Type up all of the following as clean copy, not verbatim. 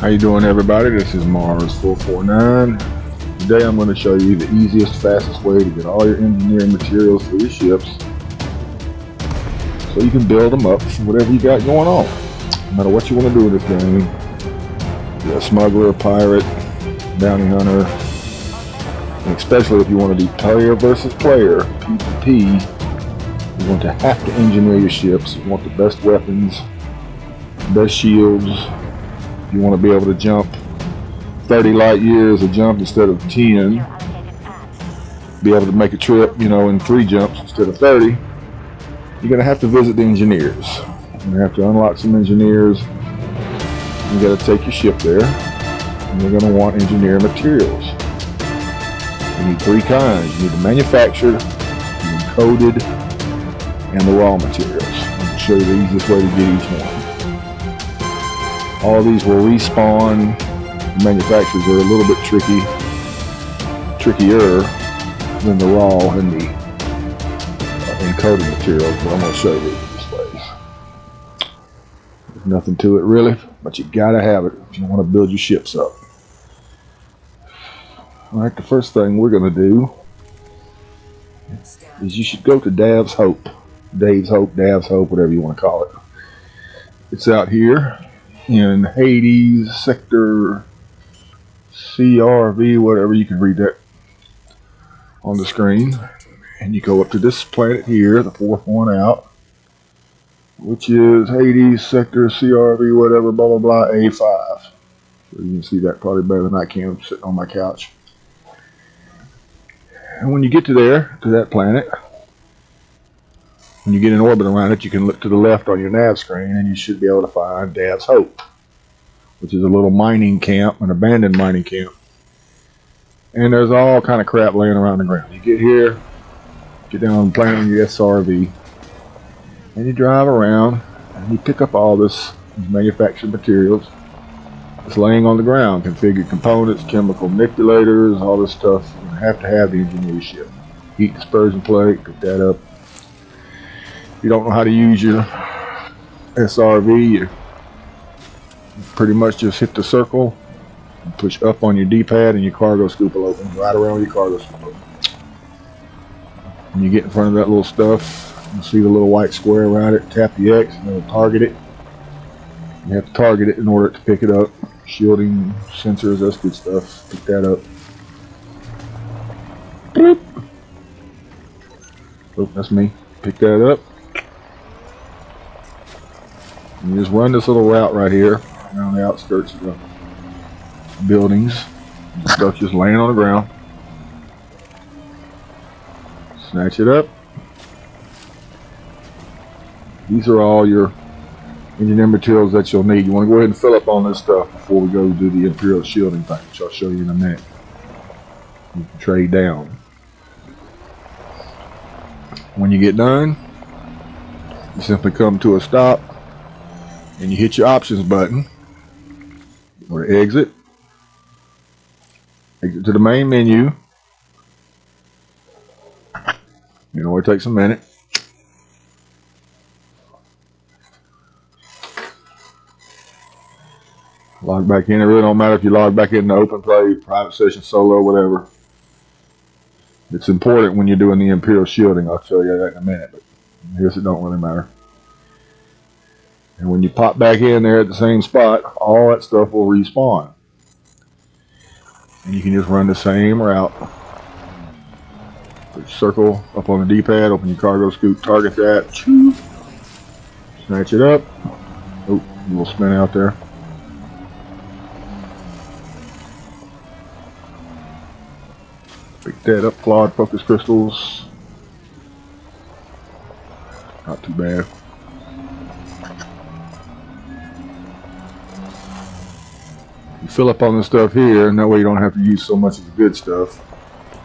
How you doing, everybody? This is Mars449. Today I'm going to show you the easiest, fastest way to get all your engineering materials for your ships so you can build them up for whatever you got going on. No matter what you want to do in this game, you're a smuggler, pirate, bounty hunter, and especially if you want to do player versus player, PvP, you're going to have to engineer your ships. You want the best weapons, best shields. You want to be able to jump 30 light years a jump instead of 10. Be able to make a trip, in 3 jumps instead of 30. You're going to have to visit the engineers. You're going to have to unlock some engineers. You got to take your ship there. And you're going to want engineer materials. You need 3 kinds. You need the manufactured, the encoded, and the raw materials. I'm going to show you the easiest way to get each one. All these will respawn. The manufacturers are a little bit trickier than the raw and the encoded materials, but I'm going to show you these ways. There's nothing to it really, but you gotta have it if you want to build your ships up. Alright, the first thing we're going to do is you should go to Dave's Hope, whatever you want to call it. It's out here in Hades, sector CRV, whatever. You can read that on the screen. And you go up to this planet here, the 4th one out, which is Hades, sector CRV, whatever, blah, blah, blah, A5. So you can see that probably better than I can. I'm sitting on my couch. And when you get to that planet, when you get in orbit around it, you can look to the left on your nav screen and you should be able to find Dave's Hope, which is a little mining camp, an abandoned mining camp. And there's all kind of crap laying around the ground. You get here, get down on the planet on your SRV, and you drive around and you pick up all these manufactured materials that's laying on the ground, configured components, chemical manipulators, all this stuff. You have to have the engineer ship. Heat dispersion plate, pick that up. If you don't know how to use your SRV, you pretty much just hit the circle and push up on your D-pad and your cargo scoop will open. Right around with your cargo scoop open. When you get in front of that little stuff, you see the little white square around it, tap the X and it'll target it. You have to target it in order to pick it up. Shielding, sensors, that's good stuff. Pick that up. Boop. Oh, that's me. Pick that up. You just run this little route right here around the outskirts of the buildings. Stuff just laying on the ground. Snatch it up. These are all your engineering materials that you'll need. You want to go ahead and fill up on this stuff before we go do the Imperial shielding thing, which I'll show you in a minute. You can trade down. When you get done, you simply come to a stop and you hit your options button or exit to the main menu. It takes a minute. Log back in. It really don't matter if you log back in the open play, private session, solo, whatever. It's important when you're doing the Imperial shielding. I'll show you that in a minute, but here's it don't really matter. And when you pop back in there at the same spot, all that stuff will respawn. And you can just run the same route. Put your circle up on the D-pad, open your cargo scoop, target that, snatch it up. Oh, a little spin out there. Pick that up, Claude focus crystals. Not too bad. You fill up on this stuff here, and that way you don't have to use so much of the good stuff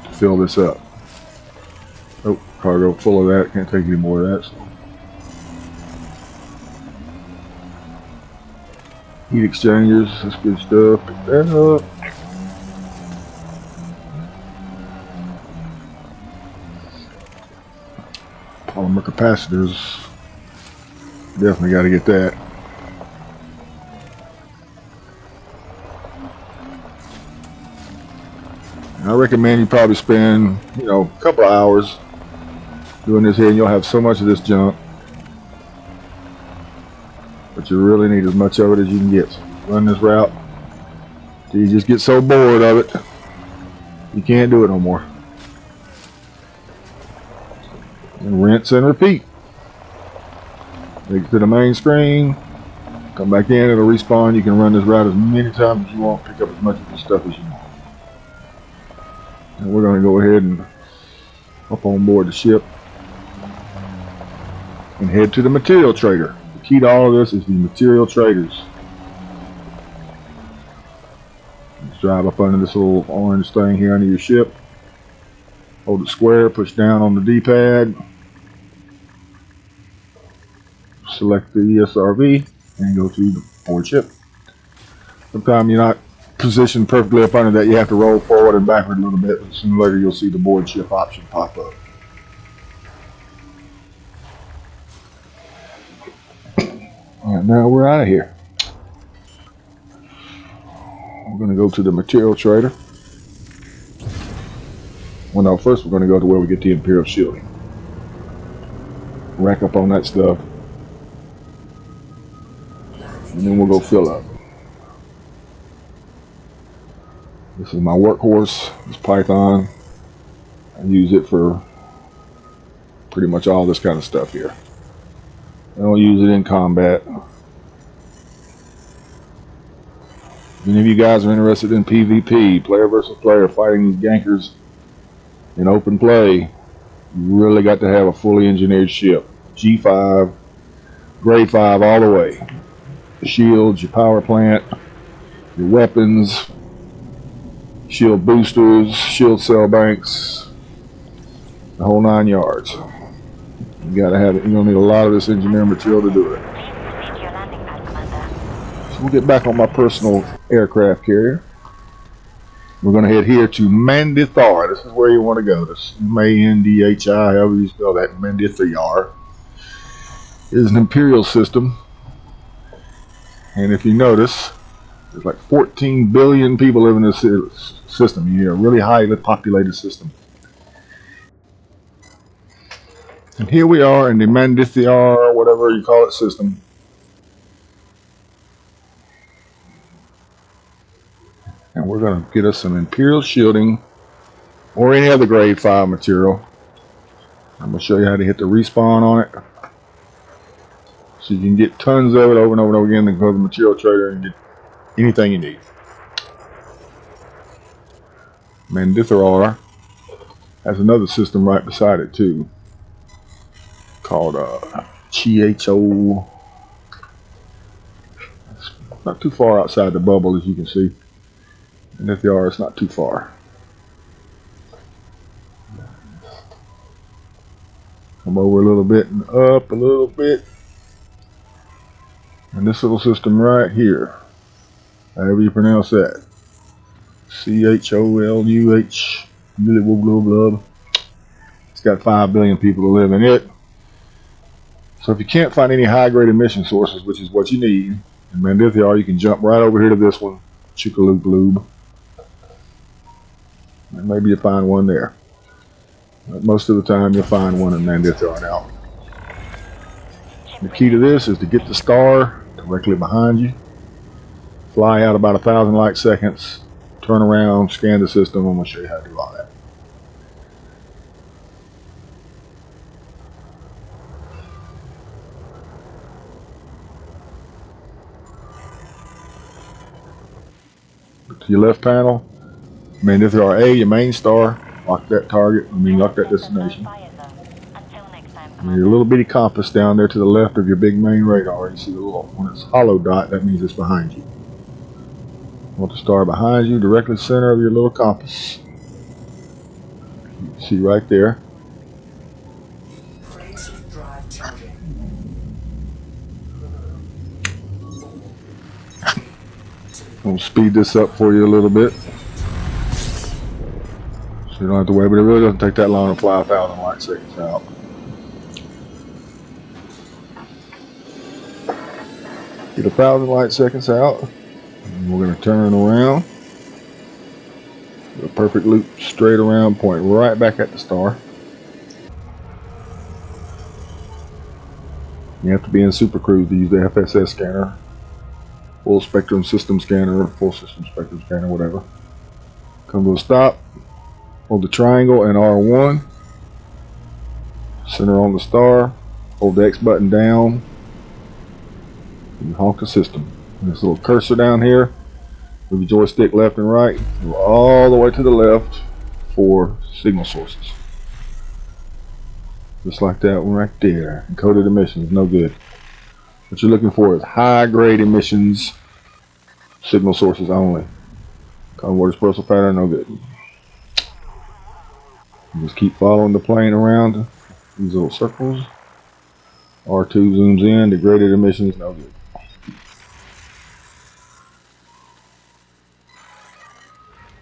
to fill this up. Oh, cargo full of that. Can't take any more of that. So. Heat exchangers, that's good stuff. Pick that up. Polymer capacitors. Definitely got to get that. I recommend you probably spend, a couple of hours doing this here, and you'll have so much of this junk. But you really need as much of it as you can get. So run this route till you just get so bored of it, you can't do it no more. And rinse and repeat. Take it to the main screen. Come back in, it'll respawn. You can run this route as many times as you want, pick up as much of the stuff as you want. And we're going to go ahead and hop on board the ship and head to the material trader. The key to all of this is the material traders. Let's drive up under this little orange thing here under your ship. Hold it square, push down on the D-pad. Select the ESRV and go to the board ship. Sometimes you're not positioned perfectly up under that. You have to roll forward and backward a little bit. But sooner or later you'll see the board ship option pop up. And now we're out of here. We're going to go to the material trader. Well, no, first we're going to go to where we get the Imperial shielding. Rack up on that stuff. And then we'll go fill up. This is my workhorse, this Python. I use it for pretty much all this kind of stuff here. I don't use it in combat. If any of you guys are interested in PvP, player versus player, fighting these gankers in open play, you really got to have a fully engineered ship. G5, grade 5 all the way. The shields, your power plant, your weapons, shield boosters, shield cell banks, the whole 9 yards. You gotta have it. You're gonna need a lot of this engineering material to do it. So we'll get back on my personal aircraft carrier. We're gonna head here to Mandithar. This is where you want to go. This Mandhi, however you spell that. Mandithar is an Imperial system. And if you notice, there's like 14 billion people live in this system. You need a really highly populated system. And here we are in the Mandithar, whatever you call it, system. And we're going to get us some Imperial shielding or any other grade 5 material. I'm going to show you how to hit the respawn on it. So you can get tons of it over and over and over again and go to the material trader and get anything you need. Mandithar has another system right beside it too, called CHO. It's not too far outside the bubble, as you can see. Mandithar is not too far. Come over a little bit and up a little bit. And this little system right here, however you pronounce that, CHOLUH, blah, blah, blah, blah. It's got 5 billion people who live in it. So if you can't find any high-grade emission sources, which is what you need, in Mandithar, you can jump right over here to this one, Chicaloop Loob. And maybe you'll find one there. But most of the time, you'll find one in Mandithar now. The key to this is to get the star directly behind you, fly out about 1,000 light seconds, turn around, scan the system. I'm going to show you how to do all that. Look to your left panel, Mandithar A, your main star. Lock that target, lock that destination. And your little bitty compass down there to the left of your big main radar. You see the little, when it's hollow dot, that means it's behind you. Want the star behind you, directly center of your little compass. You can see right there. I'm going to speed this up for you a little bit, so you don't have to wait, but it really doesn't take that long to fly 1,000 light seconds out. Get 1,000 light seconds out, and we're going to turn around. We'll perfect loop straight around, point right back at the star. You have to be in Super Cruise to use the FSS scanner, full spectrum system scanner, full system spectrum scanner, whatever. Come to a stop, hold the triangle and R1, center on the star, hold the X button down, and honk the system. And this little cursor down here, move your joystick left and right, go all the way to the left for signal sources. Just like that one right there. Encoded emissions, no good. What you're looking for is high grade emissions, signal sources only. Convoy dispersal pattern, no good. You just keep following the plane around these little circles. R2 zooms in, degraded emissions, no good.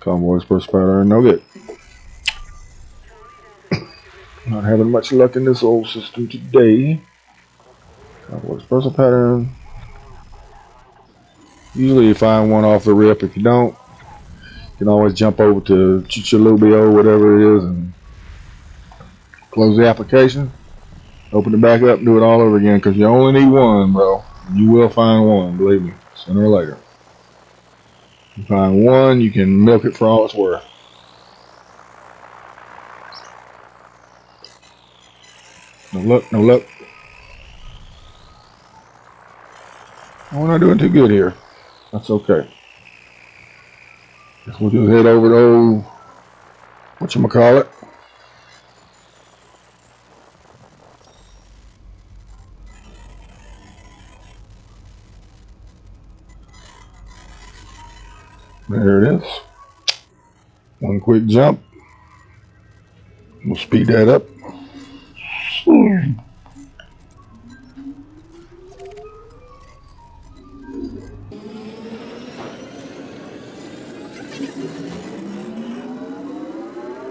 Convoy dispersal pattern, no good. Not having much luck in this old system today. Convoy dispersal pattern. Usually you find one off the rip. If you don't, you can always jump over to Chicxulub, whatever it is, and close the application. Open it back up and do it all over again, because you only need one, bro. You will find one, believe me, sooner or later. You find one, you can milk it for all it's worth. No luck, no luck. We're not doing too good here. That's okay. Guess we'll just head over to old, whatchamacallit. There it is. One quick jump. We'll speed that up.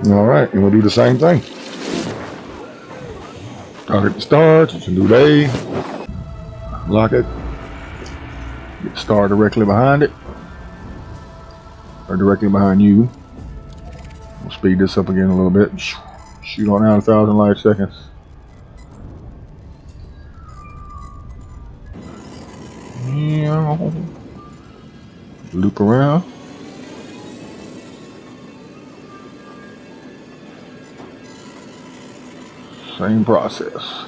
Alright, and we'll do the same thing. Target the star, it's a new day. Lock it. Get the star directly behind it. Or directly behind you. We'll speed this up again a little bit. Shoot on out 1,000 light seconds. Loop around. Same process.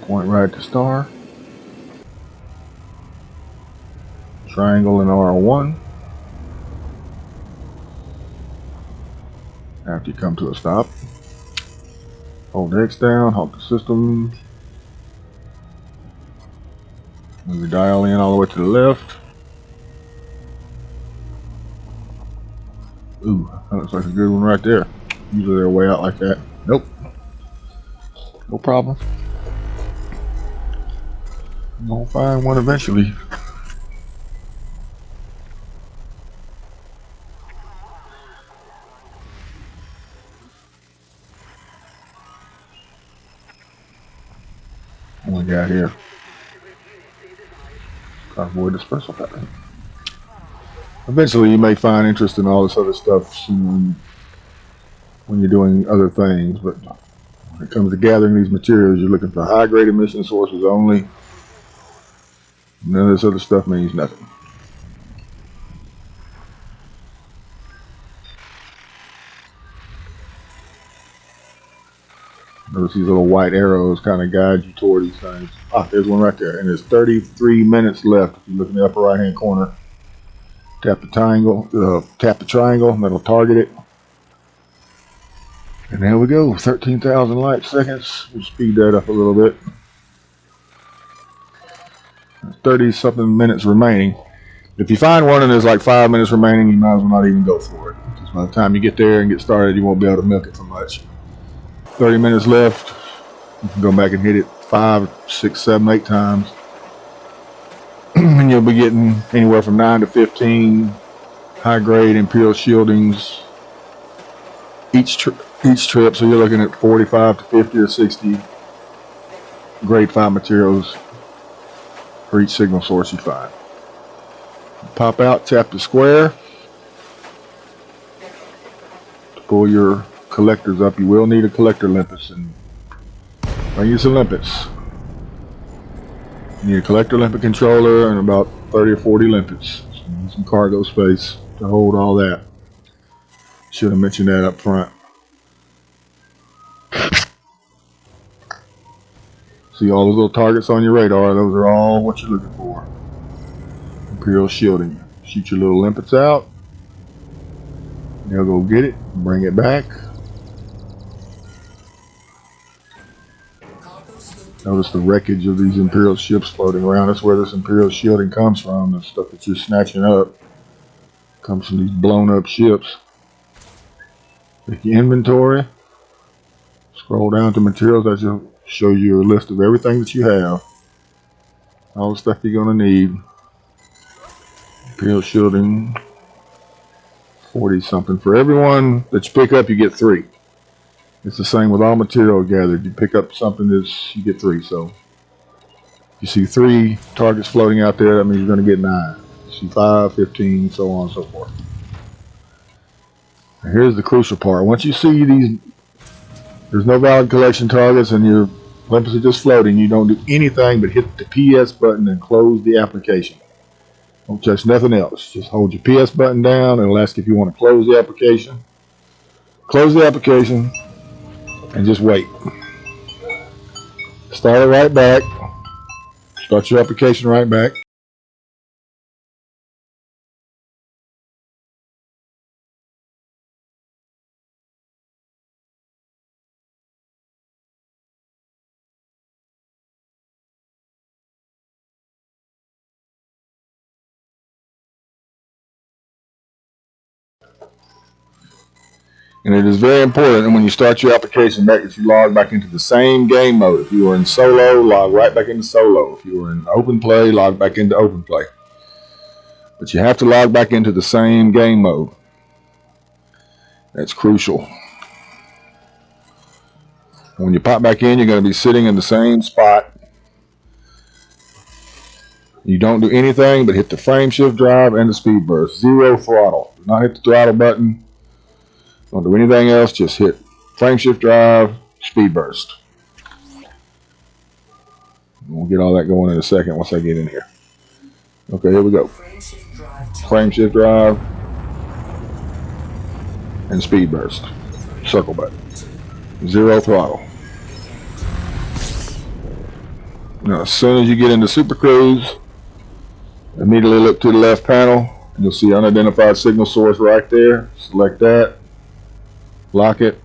Point right at the star. Triangle and R1. After you come to a stop, hold the X down, hold the system. Move the dial in all the way to the left. Ooh, that looks like a good one right there. Usually they're way out like that. Nope. No problem. We'll find one eventually. What we got here? Convoy dispersal pattern. Eventually you may find interest in all this other stuff soon when you're doing other things, but when it comes to gathering these materials, you're looking for high grade emission sources only. None of this other stuff means nothing. Notice these little white arrows kind of guide you toward these things. Ah, there's one right there, and there's 33 minutes left. If you look in the upper right hand corner, tap the triangle, and that'll target it. And there we go, 13,000 light seconds. We'll speed that up a little bit. 30 something minutes remaining. If you find one and there's like 5 minutes remaining, you might as well not even go for it. Because by the time you get there and get started, you won't be able to milk it for much. 30 minutes left. You can go back and hit it 5, 6, 7, 8 times. And you'll be getting anywhere from 9 to 15 high grade imperial shieldings each trip. So you're looking at 45 to 50 or 60 grade 5 materials for each signal source you find. Pop out, tap the square. pull your collectors up. You will need a collector limpet, and bring you some limpets. You need a collector limpet controller and about 30 or 40 limpets. So you need some cargo space to hold all that. Should have mentioned that up front. See all those little targets on your radar? Those are all what you're looking for. Imperial shielding. Shoot your little limpets out. They'll go get it, bring it back. Notice the wreckage of these Imperial ships floating around. That's where this Imperial shielding comes from. The stuff that you're snatching up comes from these blown up ships. Take your inventory. Scroll down to materials. That will show you a list of everything that you have. All the stuff you're going to need. Imperial shielding. 40 something. For everyone that you pick up, you get 3. It's the same with all material gathered. You pick up something that's, you get 3. So if you see 3 targets floating out there, that means you're going to get 9. You see 5, 15, so on and so forth. And here's the crucial part. Once you see these, there's no valid collection targets and your limpets are just floating, you don't do anything but hit the PS button and close the application. Don't touch nothing else. Just hold your PS button down and it'll ask if you want to close the application. Close the application. And just wait. Start it right back. Start your application right back. And it is very important that when you start your application back that you log back into the same game mode. If you are in solo, log right back into solo. If you are in open play, log back into open play. But you have to log back into the same game mode. That's crucial. When you pop back in, you're going to be sitting in the same spot. You don't do anything but hit the frame shift drive and the speed burst. 0 throttle. Do not hit the throttle button. Don't do anything else, just hit frame shift drive, speed burst. We'll get all that going in a second once I get in here. Okay, here we go. Frame shift drive and speed burst. Circle button. 0 throttle. Now, as soon as you get into Super Cruise, immediately look to the left panel and you'll see unidentified signal source right there. Select that. Lock it,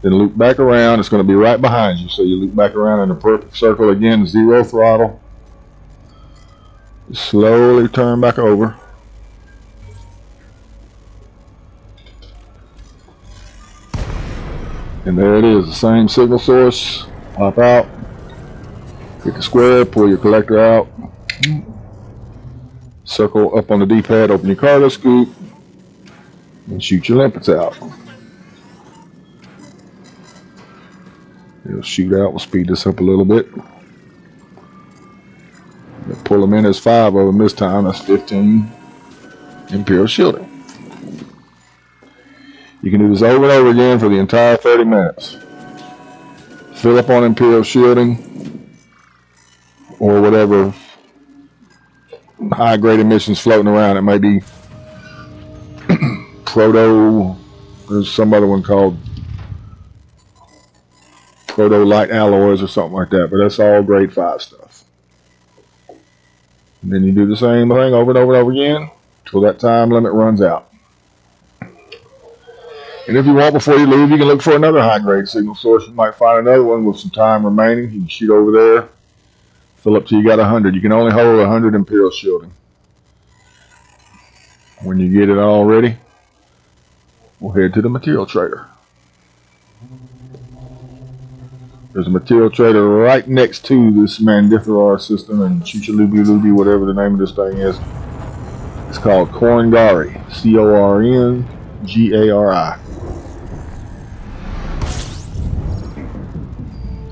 then loop back around. It's going to be right behind you, so you loop back around in a perfect circle again. 0 throttle. Slowly turn back over. And there it is, the same signal source. Pop out, hit the square, pull your collector out, circle up on the D-pad, open your cargo scoop, and shoot your limpets out. It'll shoot out. We'll speed this up a little bit. We'll pull them in as 5 of them this time. That's 15 Imperial shielding. You can do this over and over again for the entire 30 minutes. Fill up on Imperial shielding or whatever high-grade emissions floating around. It may be Proto. There's some other one called Proto light alloys or something like that, but that's all grade 5 stuff. And then you do the same thing over and over and over again until that time limit runs out. And if you want, before you leave, you can look for another high grade signal source. You might find another one with some time remaining. You can shoot over there, fill up till you got 100. You can only hold 100 Imperial shielding. When you get it all ready, we'll head to the material trader. There's a material trader right next to this Mandithrar system and Chuchalubi, whatever the name of this thing is. It's called Corngari. Corngari.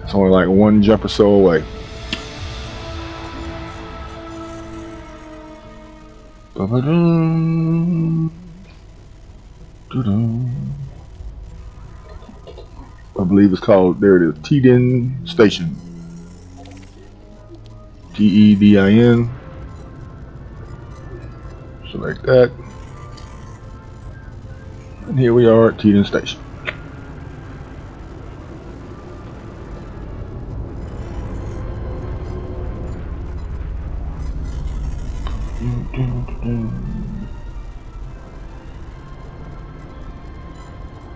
It's only like 1 jump or so away. believe it's called, there it is, Tedin Station. Tedin. Select that. And here we are at Tedin Station.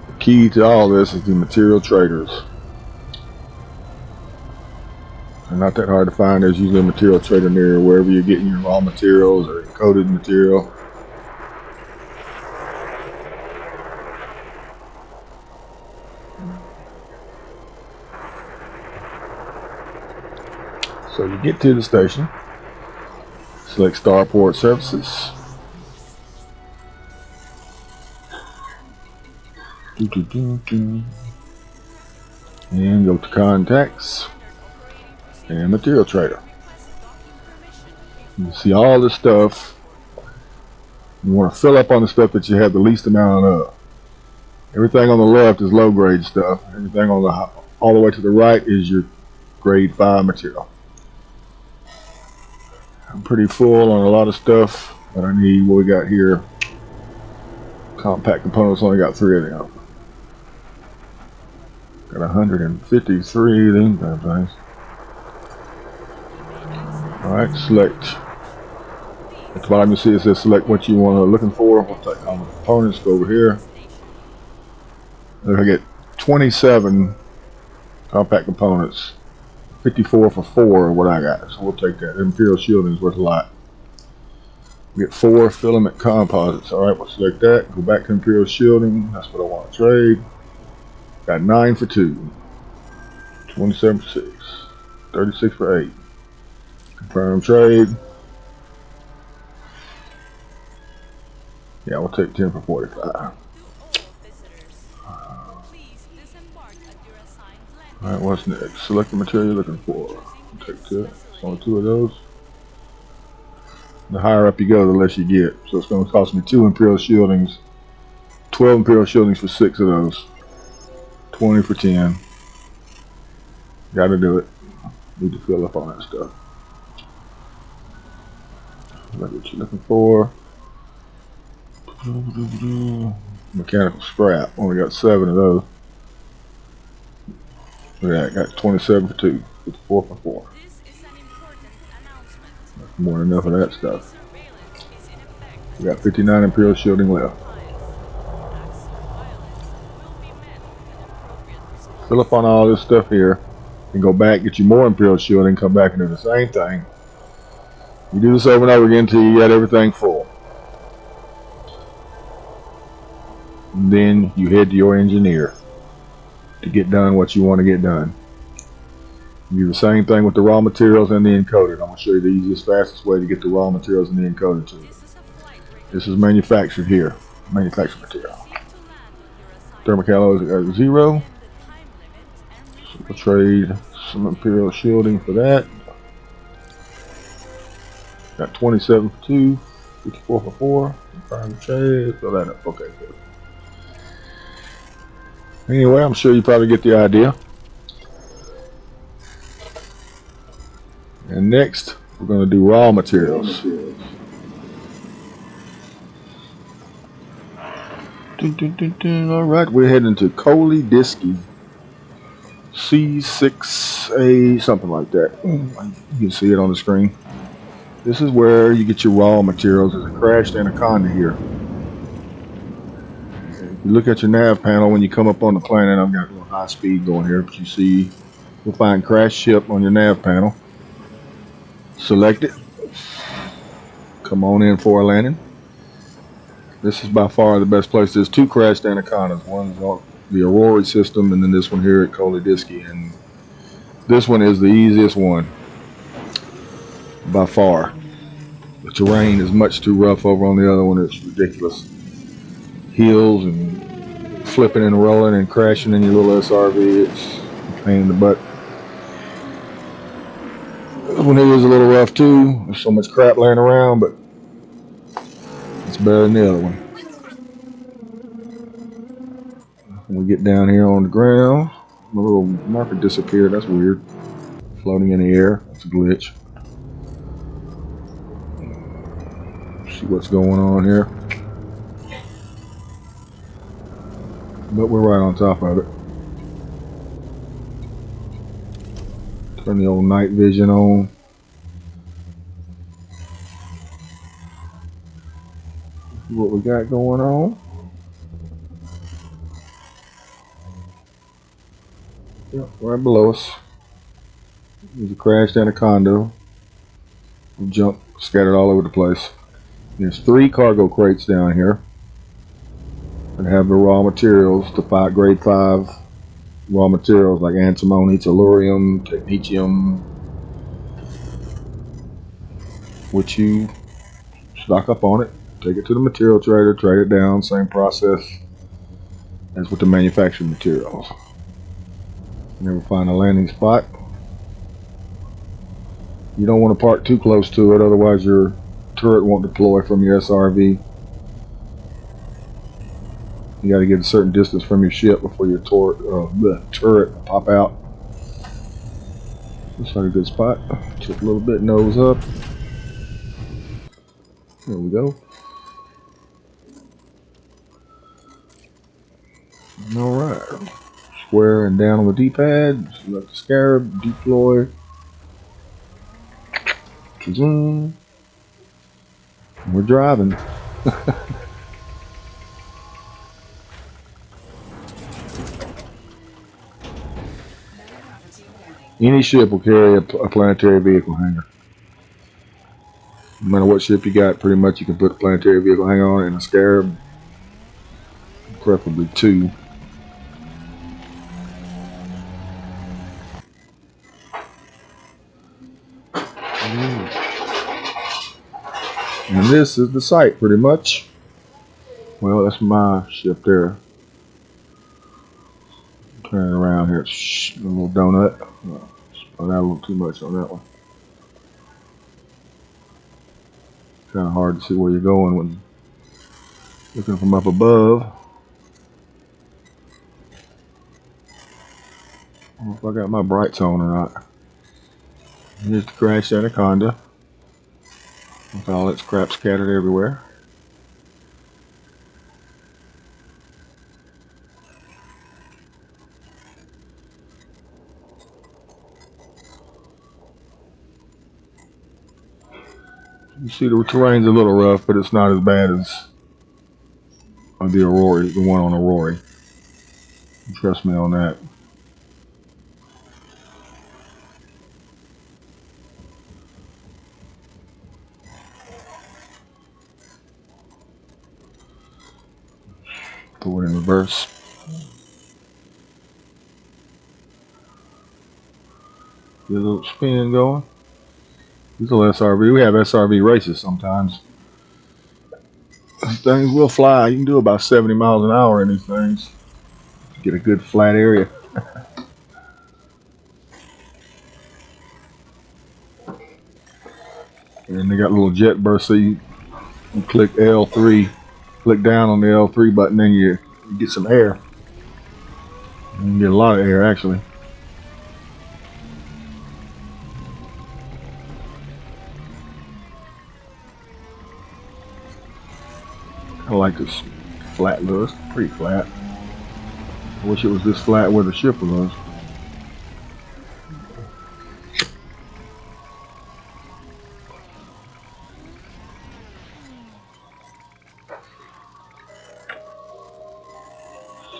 The key to all this is the material traders. They're not that hard to find. There's usually a material trader near wherever you're getting your raw materials or coated material. So you get to the station, select Starport Services. And go to Contacts and Material Trader. You see all this stuff. You want to fill up on the stuff that you have the least amount of. Everything on the left is low grade stuff. Everything on the all the way to the right is your grade 5 material. I'm pretty full on a lot of stuff, but I need what we got here. Compact components, only got 3 of them. Got 153 of them kind of things. Alright, select. At the bottom you see it says select what you want to looking for. We'll take all the components, go over here. I get 27 compact components. 54 for 4 of what I got, so we'll take that. Imperial shielding is worth a lot. We get 4 filament composites. Alright, we'll select that. Go back to Imperial shielding. That's what I want to trade. Got 9 for 2. 27 for 6. 36 for 8. Confirm trade. Yeah, we'll take 10 for 45. Alright, what's next? Select the material you're looking for. We'll take 2. It's only 2 of those. The higher up you go, the less you get. So it's going to cost me 2 Imperial shieldings. 12 Imperial shieldings for 6 of those. 20 for 10. Gotta do it. Need to fill up on that stuff. That's what you're looking for. Mechanical scrap. Only got 7 of those. Yeah, I got 27 for 2. 54 for 4. That's more than enough of that stuff. We got 59 Imperial shielding left. Fill up on all this stuff here and go back, get you more Imperial shielding, come back and do the same thing. You do this over and over again until you got everything full. And then you head to your engineer to get done what you want to get done. You do the same thing with the raw materials and the encoded. I'm going to show you the easiest, fastest way to get the raw materials and the encoded to it. This is manufactured here. Manufactured material. Thermocalloy is 0. So we'll trade some Imperial shielding for that. Got 27 for 2. 54 for 4. Confirm trade. Fill that up. Okay, good. Anyway, I'm sure you probably get the idea. And next, we're going to do raw materials. Alright, we're heading to Coley Diskey. C6A, something like that. You can see it on the screen. This is where you get your raw materials. There's a crashed anaconda here. You look at your nav panel when you come up on the planet. I've got a little high speed going here, but you see you'll find crash ship on your nav panel. Select it. Come on in for a landing. This is by far the best place. There's 2 crashed anacondas. One's on the Aurora system, and then this one here at Coley Diskey. And this one is the easiest one by far. The terrain is much too rough over on the other one. It's ridiculous. Hills and flipping and rolling and crashing in your little SRV. It's a pain in the butt. This one here is a little rough too. There's so much crap laying around, but it's better than the other one. When we get down here on the ground, My little marker disappeared. That's weird. Floating in the air. That's a glitch. See what's going on here. But we're right on top of it. Turn the old night vision on. See what we got going on. Yep, right below us. There's a crashed anaconda. Junk scattered all over the place. There's 3 cargo crates down here that have the raw materials, the grade 5 raw materials like antimony, tellurium, technetium, which you stock up on it, take it to the material trader, trade it down, same process as with the manufactured materials. Never find a landing spot. You don't want to park too close to it, otherwise your turret won't deploy from your SRV. You got to get a certain distance from your ship before your turret will pop out. Looks like a good spot. Just a little bit, nose up. There we go. Alright. Square and down on the D-pad. Select the scarab. Deploy. Zoom. We're driving. Any ship will carry a planetary vehicle hangar. No matter what ship you got, pretty much you can put a planetary vehicle hangar on it and a scarab. Preferably 2. And this is the site, pretty much. Well, that's my ship there. Turn it around here. Shh, a little donut. Spun out a little too much on that one. Kind of hard to see where you're going when looking from up above. I don't know if I got my brights on or not. Here's the crashed anaconda with all its crap scattered everywhere. You see the terrain's a little rough, but it's not as bad as the Aurora, the one on Aurora. Trust me on that. Throw it in reverse. Get a little spin going. This is a little SRV. We have SRV races sometimes. These things will fly. You can do about 70 miles an hour in these things. Get a good flat area. And they got little jet bursts, so you click L3, click down on the L3 button, then you get some air. You can get a lot of air actually. I like this flat look. It's pretty flat. I wish it was this flat where the ship was.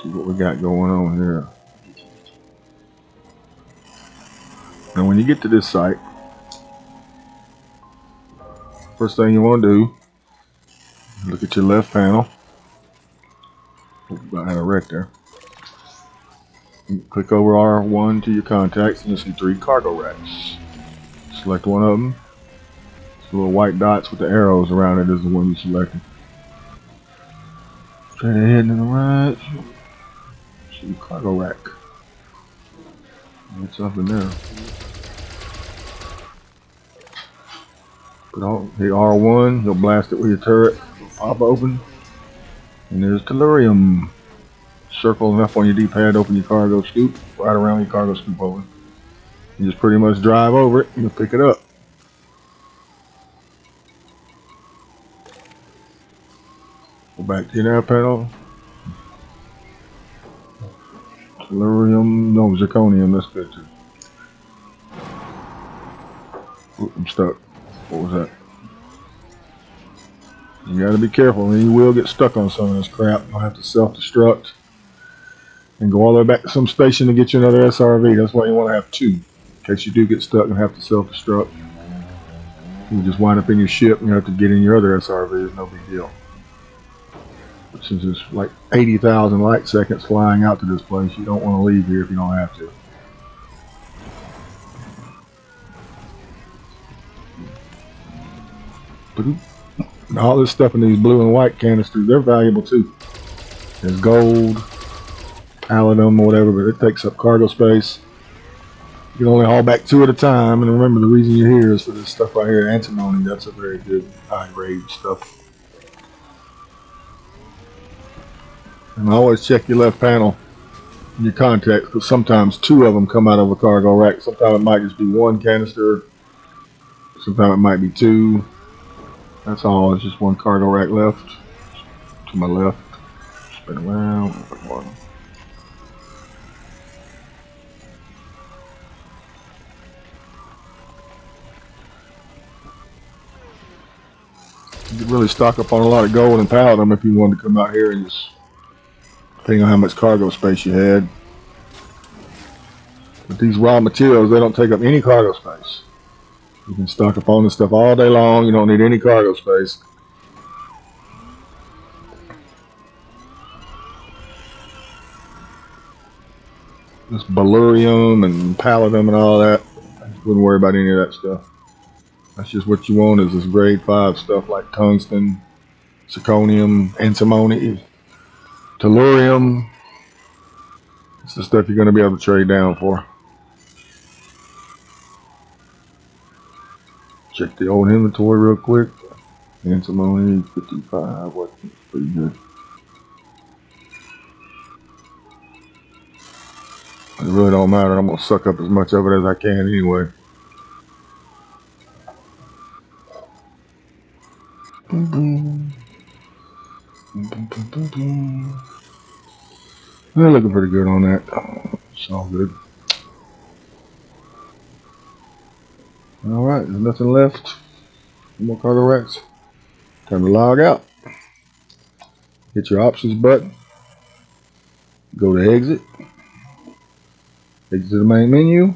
See what we got going on here. Now when you get to this site, first thing you want to do, look at your left panel. I had a wreck there. Click over R1 to your contacts and you'll see 3 cargo racks. Select one of them. The little white dots with the arrows around it is the one you selected. Straight ahead and to the right. See cargo rack. Get something there. Hit R1, you'll blast it with your turret. Pop open. And there's tellurium. Circle enough on your D-pad, open your cargo scoop. right around your cargo scoop over. You just pretty much drive over it and you'll pick it up. Go back to your nav panel. Tellurium, no, zirconium, that's good too. Ooh, I'm stuck. What was that? You gotta be careful, and you will get stuck on some of this crap. You'll have to self-destruct and go all the way back to some station to get you another SRV. That's why you want to have two, in case you do get stuck and have to self-destruct. You just wind up in your ship and you have to get in your other SRV. It's no big deal. But since it's like 80,000 light seconds flying out to this place, you don't want to leave here if you don't have to. And all this stuff in these blue and white canisters, they're valuable too. There's gold, palladium, or whatever, but it takes up cargo space. You can only haul back 2 at a time, and remember the reason you're here is for this stuff right here, antimony. That's a very good high grade stuff. And always check your left panel and your contacts, because sometimes 2 of them come out of a cargo rack. Sometimes it might just be 1 canister. Sometimes it might be 2. That's all. It's just 1 cargo rack left. To my left. Spin around. 1. You could really stock up on a lot of gold and palladium if you wanted to come out here and just, depending on how much cargo space you had. But these raw materials, they don't take up any cargo space. You can stock up on this stuff all day long. You don't need any cargo space. This bellurium and palladium and all that, I wouldn't worry about any of that stuff. That's just what you want, is this grade 5 stuff like tungsten, zirconium, antimony, tellurium. It's the stuff you're going to be able to trade down for. Check the old inventory real quick. Antimony 55, what? Pretty good. It really don't matter. I'm going to suck up as much of it as I can anyway. They're looking pretty good on that. It's all good. Alright, there's nothing left. No more cargo racks. Time to log out. Hit your options button. Go to exit. Exit to the main menu.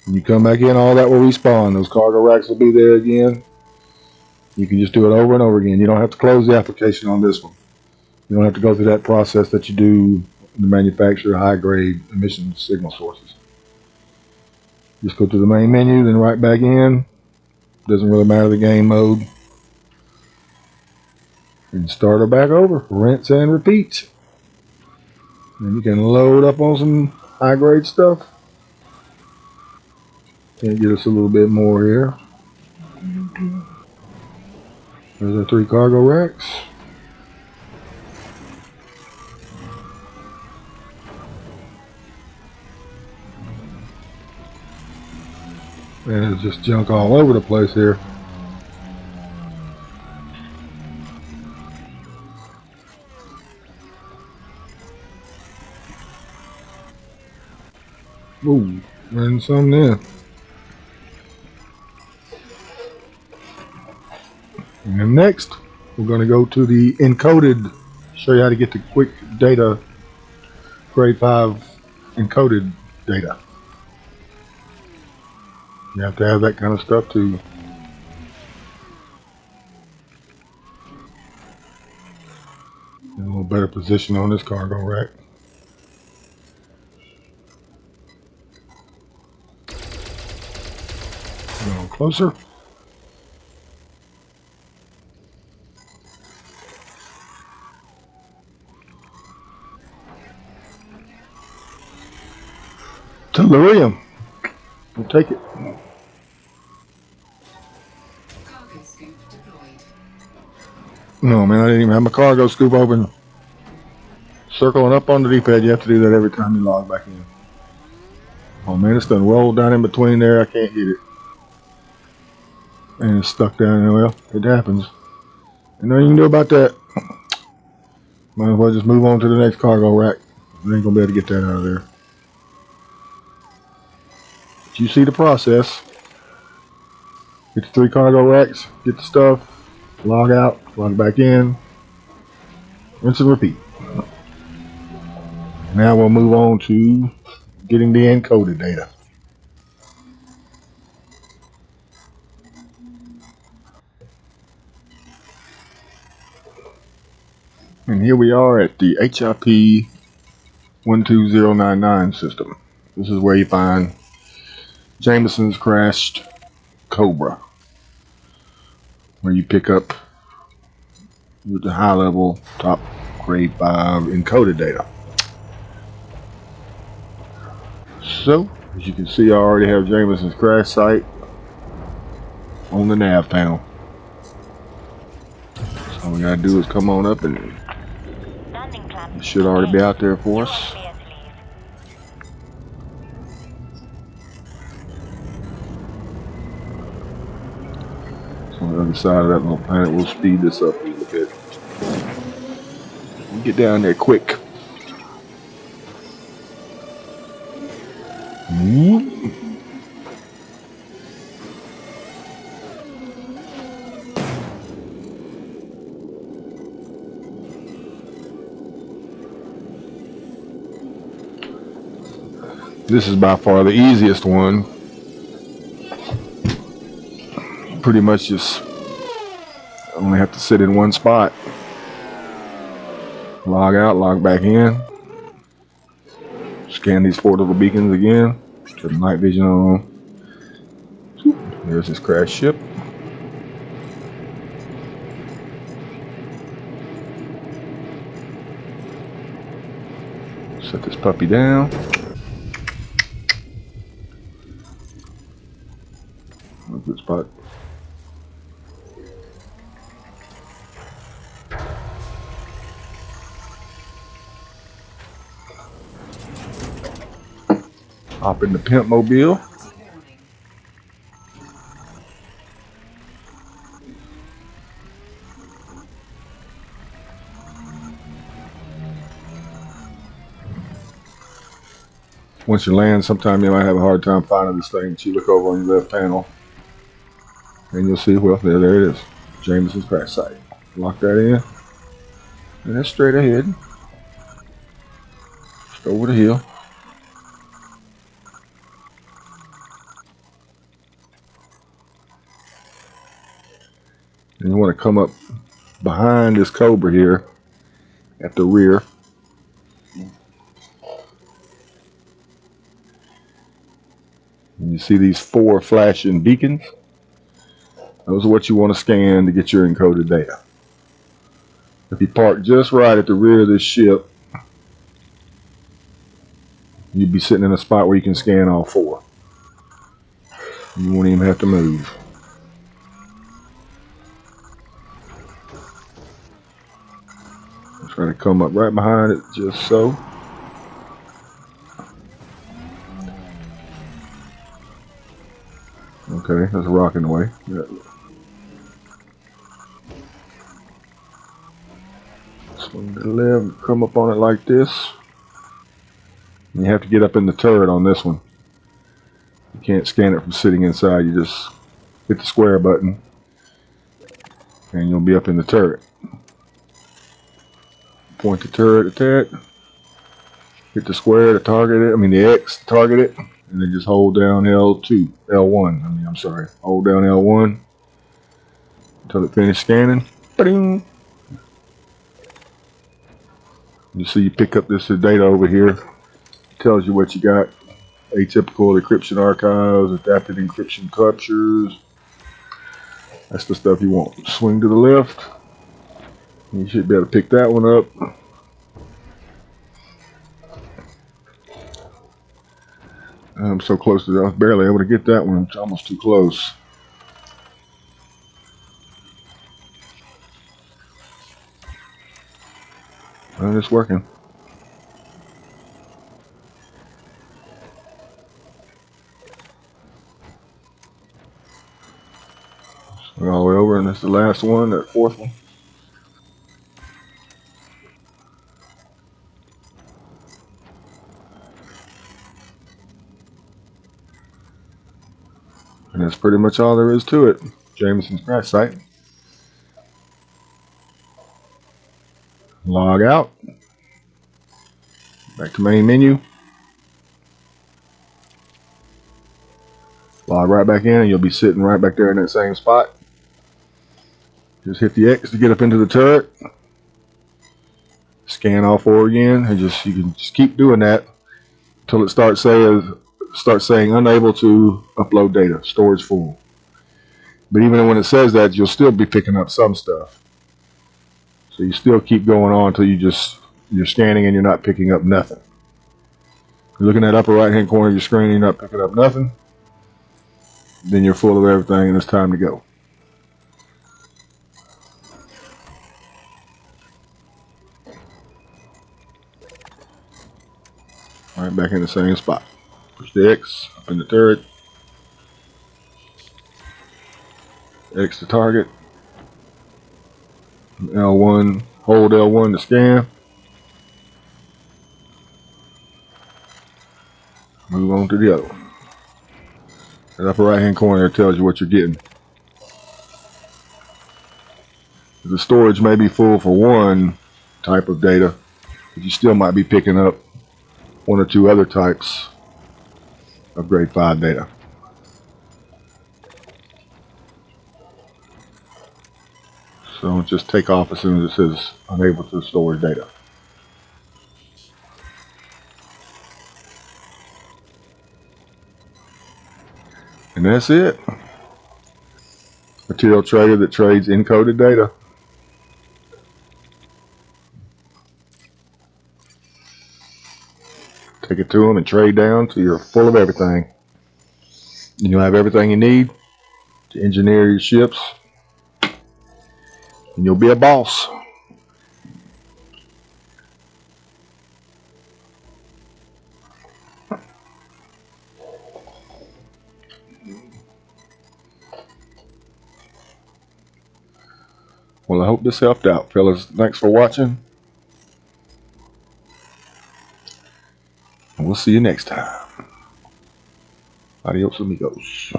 When you come back in, all that will respawn. Those cargo racks will be there again. You can just do it over and over again. You don't have to close the application on this one. You don't have to go through that process that you do in the manufacturer high grade emission signal sources. Just go to the main menu, then right back in. Doesn't really matter the game mode. And start her back over. Rinse and repeat. And you can load up on some high grade stuff. And get us a little bit more here. There's our 3 cargo racks. And there's just junk all over the place here. Ooh, and some there. And next, we're going to go to the encoded, show you how to get the quick data, grade 5 encoded data. You have to have that kind of stuff to in a little better position on this cargo rack. A little closer. Tellurium. We'll take it. Cargo scoop deployed. No, man, I didn't even have my cargo scoop open. Circling up on the D-pad, you have to do that every time you log back in. Oh man, it's done rolled down in between there. I can't hit it. And it's stuck down there. Well, it happens. And nothing you can do about that. Might as well just move on to the next cargo rack. You ain't gonna be able to get that out of there. But you see the process. Get the 3 cargo racks, get the stuff, log out, log back in, rinse and repeat. Now we'll move on to getting the encoded data. And here we are at the HIP 12099 system. This is where you find Jameson's crashed Cobra, where you pick up with the high level top grade 5 encoded data. So, as you can see, I already have Jameson's crash site on the nav panel. So all we gotta do is come on up and it should already be out there for us. So on the other side of that little planet, we'll speed this up a little bit. We'll get down there quick. This is by far the easiest one. Pretty much just only have to sit in one spot. Log out, log back in. Scan these 4 little beacons again. Turn night vision on. There's this crash ship. Set this puppy down. Good spot. Hop in the pimp mobile. Once you land, sometime you might have a hard time finding this thing, but you look over on your left panel and you'll see, well, there it is. Jameson's crash site. Lock that in. And that's straight ahead. Just over the hill. And you want to come up behind this Cobra here at the rear. And you see these 4 flashing beacons? Those are what you want to scan to get your encoded data. If you park just right at the rear of this ship, you'd be sitting in a spot where you can scan all 4. You won't even have to move. Try to come up right behind it, just so. Okay, there's a rock in the way. Yeah. Swing to the left, come up on it like this. And you have to get up in the turret on this one. You can't scan it from sitting inside. You just hit the square button and you'll be up in the turret. Point the turret at that. Hit the square to target it. I mean the X to target it. And then just hold down L1. I'm sorry. Hold down L1 until it finishes scanning. Ba-ding. You see you pick up this data over here. It tells you what you got. Atypical encryption archives, adapted encryption captures. That's the stuff you want. Swing to the left. You should be able to pick that one up. I'm so close to that. I was barely able to get that one. It's almost too close. And it's working. We're all the way over, and that's the last one, that fourth one. And that's pretty much all there is to it. Jameson's crash site. Log out. Back to main menu. Log right back in, and you'll be sitting right back there in that same spot. Just hit the X to get up into the turret. Scan all four again, and you can just keep doing that until it starts saying unable to upload data, storage full. But even when it says that, you'll still be picking up some stuff. So you still keep going on until you're scanning and you're not picking up nothing. You're looking at the upper right hand corner of your screen and you're not picking up nothing, then you're full of everything and it's time to go. Right back in the same spot. Push the X up in the turret. X to target. L1, hold L1 to scan. Move on to the other one. The upper right hand corner tells you what you're getting. The storage may be full for one type of data, but you still might be picking up one or two other types of grade 5 data. So just take off as soon as it says unable to store data. And that's it. Material trader that trades encoded data. Take it to them and trade down till you're full of everything. And you'll have everything you need to engineer your ships. And you'll be a boss. Well, I hope this helped out, fellas. Thanks for watching. And we'll see you next time. Adios, amigos.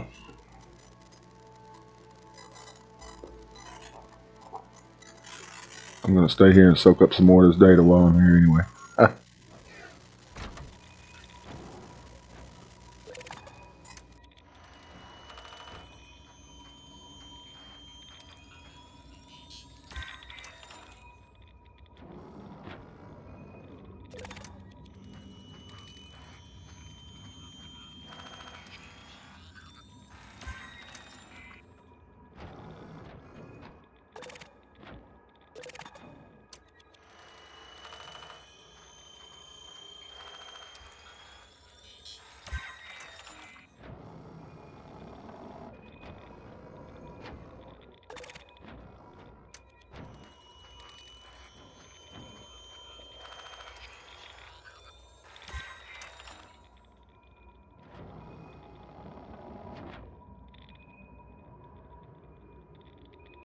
I'm going to stay here and soak up some more of this data while I'm here anyway.